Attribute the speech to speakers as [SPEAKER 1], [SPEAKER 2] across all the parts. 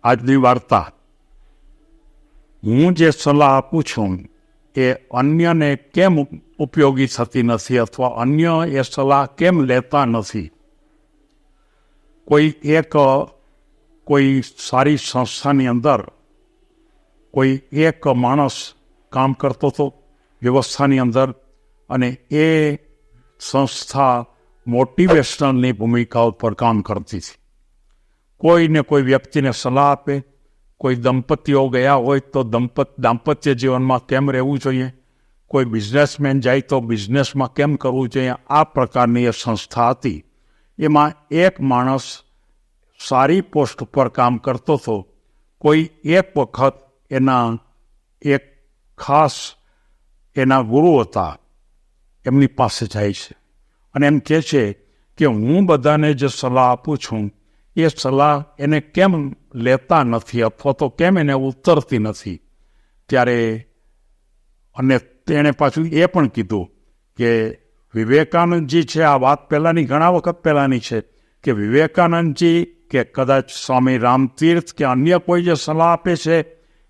[SPEAKER 1] આજની વાર્તા. હું જે સલાહ આપું છું એ અન્યને કેમ ઉપયોગી થતી નથી અથવા અન્ય એ સલાહ કેમ લેતા નથી. કોઈ સારી સંસ્થાની અંદર કોઈ એક માણસ કામ કરતો હતો વ્યવસ્થાની અંદર, અને એ સંસ્થા મોટિવેશનલની ભૂમિકા ઉપર કામ કરતી હતી. કોઈને કોઈ વ્યક્તિને સલાહ આપે, કોઈ દંપતીઓ ગયા હોય તો દાંપત્ય જીવનમાં કેમ રહેવું જોઈએ, કોઈ બિઝનેસમેન જાય તો બિઝનેસમાં કેમ કરવું જોઈએ, આ પ્રકારની એ સંસ્થા હતી. એમાં એક માણસ સારી પોસ્ટ ઉપર કામ કરતો હતો. કોઈ એક વખત એના એક ખાસ એના ગુરુ હતા, એમની પાસે જાય છે અને એમ કહે છે કે હું બધાને જે સલાહ આપું છું એ સલાહ એને કેમ લેતા નથી અથવા તો કેમ એને ઉતરતી નથી. ત્યારે અને તેણે પાછું એ પણ કીધું કે વિવેકાનંદજી છે, આ વાત પહેલાંની ઘણા વખત પહેલાંની છે, કે વિવેકાનંદજી કે કદાચ સ્વામી રામતીર્થ કે અન્ય કોઈ જે સલાહ આપે છે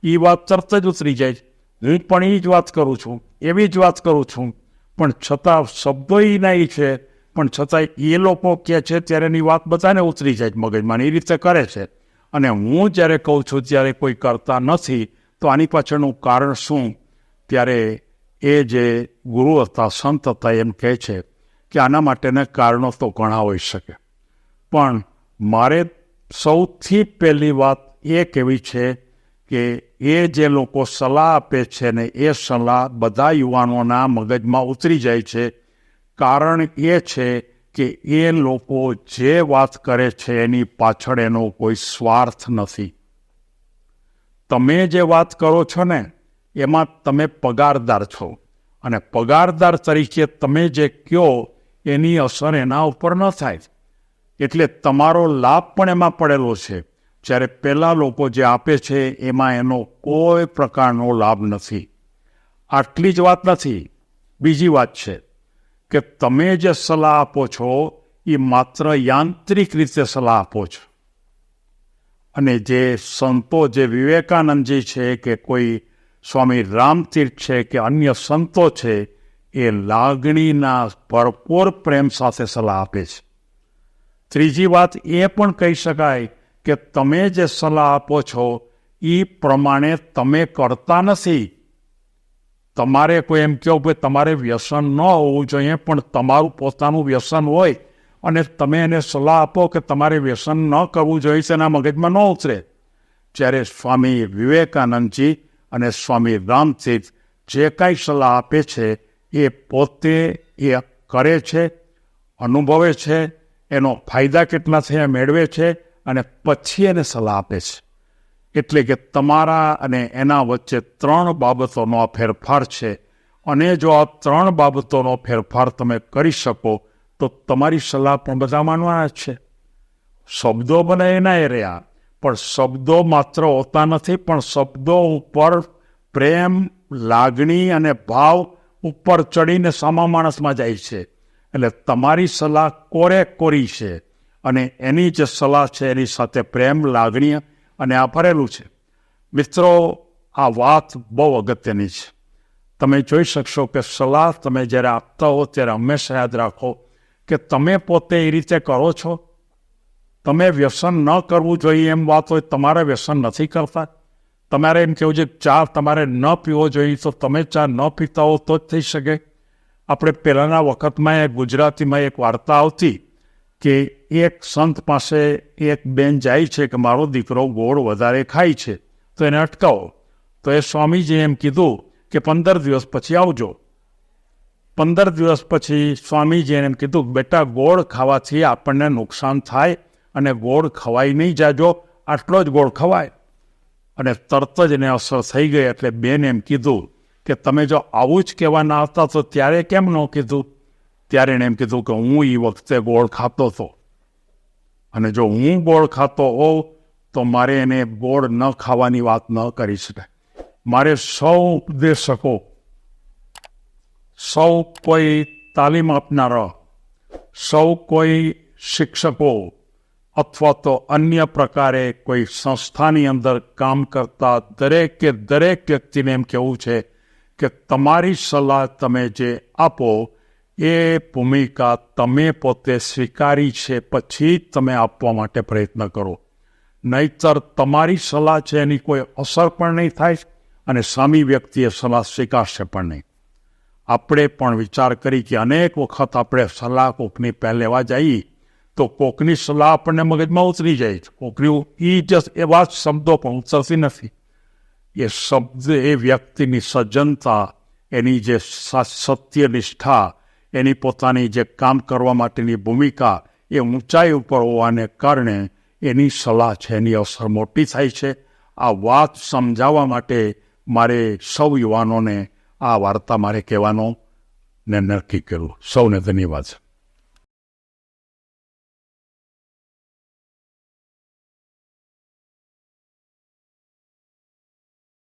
[SPEAKER 1] એ વાત તરત જ ઉતરી જાય. હું પણ એ જ વાત કરું છું, એવી જ વાત કરું છું, પણ છતાં શબ્દો એ નહીં છે, પણ છતાં એ લોકો કહે છે ત્યારે એની વાત બધાને ઉતરી જાય મગજમાં, એ રીતે કરે છે. અને હું જ્યારે કહું છું ત્યારે કોઈ કરતા નથી, તો આની પાછળનું કારણ શું? ત્યારે એ જે ગુરુ હતા, સંત હતા, એમ કહે છે કે આના માટેના કારણો તો ઘણા હોઈ શકે, પણ મારે સૌથી પહેલી વાત એ કહેવી છે કે એ જે લોકો સલાહ આપે છે ને એ સલાહ બધા યુવાનોના મગજમાં ઉતરી જાય છે. કારણ એ છે કે એ લોકો જે વાત કરે છે એની પાછળ એનો કોઈ સ્વાર્થ નથી. તમે જે વાત કરો છો ને એમાં તમે પગારદાર છો, અને પગારદાર તરીકે તમે જે કહો એની અસર એના ઉપર ન થાય, એટલે તમારો લાભ પણ એમાં પડેલો છે. જ્યારે પહેલાં લોકો જે આપે છે એમાં એનો કોઈ પ્રકારનો લાભ નથી. આટલી જ વાત નથી, બીજી વાત છે કે તમે જે સલાહ આપો છો એ માત્ર યાંત્રિક રીતે સલાહ આપો છો. અને જે સંતો, જે વિવેકાનંદજી છે કે કોઈ સ્વામી રામતીર્થ છે કે અન્ય સંતો છે, એ લાગણીના ભરપૂર પ્રેમ સાથે સલાહ આપે છે. ત્રીજી વાત એ પણ કહી શકાય કે તમે જે સલાહ આપો છો એ પ્રમાણે તમે કરતા નથી. તમારે કોઈ એમ કહો કે તમારે વ્યસન ન હોવું જોઈએ, પણ તમારું પોતાનું વ્યસન હોય અને તમે એને સલાહ આપો કે તમારે વ્યસન ન કરવું જોઈએ, તેના મગજમાં ન ઉતરે. જ્યારે સ્વામી વિવેકાનંદજી અને સ્વામી રામતીર્થ જે કાંઈ સલાહ આપે છે એ પોતે એ કરે છે, અનુભવે છે, એનો ફાયદા કેટલા થયા મેળવે છે, અને પછી એને સલાહ આપે છે. એટલે કે તમારા અને એના વચ્ચે 3 બાબતોનો આ ફેરફાર છે. અને જો આ 3 બાબતોનો ફેરફાર તમે કરી શકો તો તમારી સલાહ પણ બધા માનવાના જ છે. શબ્દો બને એના એ રહ્યા, પણ શબ્દો માત્ર હોતા નથી, પણ શબ્દો ઉપર પ્રેમ, લાગણી અને ભાવ ઉપર ચડીને સામા માણસમાં જાય છે. એટલે તમારી સલાહ કોરી છે, અને એની જે સલાહ છે એની સાથે પ્રેમ, લાગણી અને આ ભરેલું છે. મિત્રો, આ વાત બહુ અગત્યની છે. તમે જોઈ શકશો કે સલાહ તમે જ્યારે આપતા હો ત્યારે હંમેશા યાદ રાખો કે તમે પોતે એ રીતે કરો છો. તમે વ્યસન ન કરવું જોઈએ એમ વાત હોય, તમારે વ્યસન નથી કરતા. તમારે એમ કહેવું છે ચા તમારે ન પીવો જોઈએ, તો તમે ચા ન પીતા હો તો જ થઈ શકે. આપણે પહેલાંના વખતમાં ગુજરાતીમાં એક વાર્તા આવતી કે એક સંત પાસે એક બેન જાય છે કે મારો દીકરો ગોળ વધારે ખાય છે, તો એને અટકાવો. તો એ સ્વામીજીએ એમ કીધું કે 15 દિવસ પછી આવજો. 15 દિવસ પછી સ્વામીજીએ એમ કીધું, બેટા, ગોળ ખાવાથી આપણને નુકસાન થાય અને ગોળ ખવાય નહીં જાજો, આટલો જ ગોળ ખવાય. અને તરત જ એને અસર થઈ ગઈ. એટલે બેન એમ કીધું કે તમે જો આવું જ કહેવાના હતા તો ત્યારે કેમ ન કીધું? ત્યારે એને એમ કીધું કે હું એ વખતે ગોળ ખાતો હતો, અને જો હું ગોળ ખાતો હોઉં તો મારે એને ગોળ ન ખાવાની વાત ન કરી શકાય. મારે સૌ ઉપદેશકો, સૌ કોઈ તાલીમ આપનારા, સૌ કોઈ શિક્ષકો, અથવા તો અન્ય પ્રકારે કોઈ સંસ્થાની અંદર કામ કરતા દરેકે દરેક વ્યક્તિને એમ કહેવું છે કે તમારી સલાહ તમે જે આપો એ ભૂમિકા તમે પોતે સ્વીકારી છે પછી જ તમે આપવા માટે પ્રયત્ન કરો. નહીંતર તમારી સલાહ છે એની કોઈ અસર પણ નહીં થાય અને સામી વ્યક્તિએ સલાહ સ્વીકારશે પણ નહીં. આપણે પણ વિચાર કરી કે અનેક વખત આપણે સલાહ કોકની પહેલ લેવા જઈએ તો કોકની સલાહ આપણને મગજમાં ઉતરી જાય. કોકની એવા શબ્દો પણ ઉતરતી નથી. એ શબ્દ એ વ્યક્તિની સજ્જનતા, એની જે સત્યનિષ્ઠા, એની પોતાની જે કામ કરવા માટેની ભૂમિકા એ ઊંચાઈ ઉપર હોવાને કારણે એની સલાહ છે એની અસર મોટી થાય છે. આ વાત સમજાવવા માટે મારે સૌ યુવાનોને આ વાર્તા મારે કહેવાનો ને નક્કી કર્યું. સૌને ધન્યવાદ.